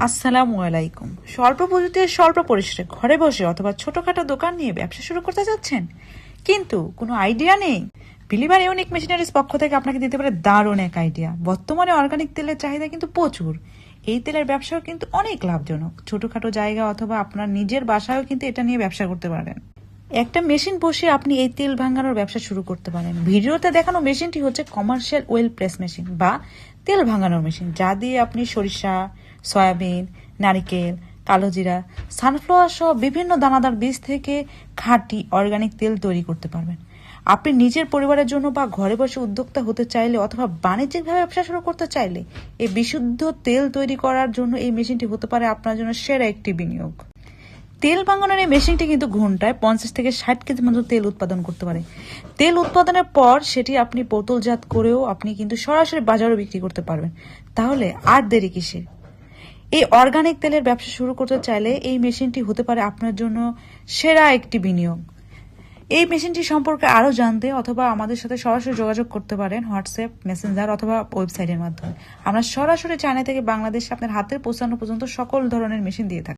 আসসালামু আলাইকুম। স্বল্প পুঁজিতে স্বল্প পরিসরে ঘরে বসে অথবা ছোটখাটো দোকান নিয়ে ব্যবসা শুরু করতে যাচ্ছেন, কিন্তু কোনো আইডিয়া নেই? বিলিভার ইউনিক মেশিনারিজ পক্ষ থেকে আপনাকে দিতে পারে দারুণ এক আইডিয়া। বর্তমানে অর্গানিক তেলের চাহিদা কিন্তু প্রচুর। এই তেলের ব্যবসাও কিন্তু অনেক লাভজনক। ছোটখাটো জায়গা অথবা আপনার নিজের বাসায়ও কিন্তু এটা নিয়ে ব্যবসা করতে পারেন। একটা মেশিন বসে আপনি এই তেল ভাঙানোর ব্যবসা শুরু করতে পারেন। ভিডিওতে দেখানো মেশিনটি হচ্ছে কমার্শিয়াল ওয়েল প্রেস মেশিন বা তেল ভাঙানোর মেশিন, যা দিয়ে আপনি সরিষা, সয়াবিন, নারিকেল, কালোজিরা, সানফ্লাওয়ার সহ বিভিন্ন দানাদার বীজ থেকে খাঁটি অর্গানিক তেল তৈরি করতে পারবেন। আপনি নিজের পরিবারের জন্য বা ঘরে বসে উদ্যোক্তা হতে চাইলে অথবা বাণিজ্যিকভাবে ব্যবসা শুরু করতে চাইলে এই বিশুদ্ধ তেল তৈরি করার জন্য এই মেশিনটি হতে পারে আপনার জন্য সেরা একটি বিনিয়োগ। তেল ভাঙানোর এই মেশিনটি কিন্তু ঘন্টায় 50 থেকে 60 কেজি মতো তেল উৎপাদন করতে পারে। তেল উৎপাদনের পর সেটি আপনি বোতলজাত করেও আপনি কিন্তু সরাসরি বাজারে বিক্রি করতে পারবেন। তাহলে আর দেরি কিসের? এই অর্গানিক তেলের ব্যবসা শুরু করতে চাইলে এই মেশিনটি হতে পারে আপনার জন্য সেরা একটি বিনিয়োগ। এই মেশিনটি সম্পর্কে আরও জানতে অথবা আমাদের সাথে সরাসরি যোগাযোগ করতে পারেন হোয়াটসঅ্যাপ, মেসেঞ্জার অথবা ওয়েবসাইটের মাধ্যমে। আমরা সরাসরি চায়না থেকে বাংলাদেশে আপনার হাতের পৌঁছানো পর্যন্ত সকল ধরনের মেশিন দিয়ে থাকি।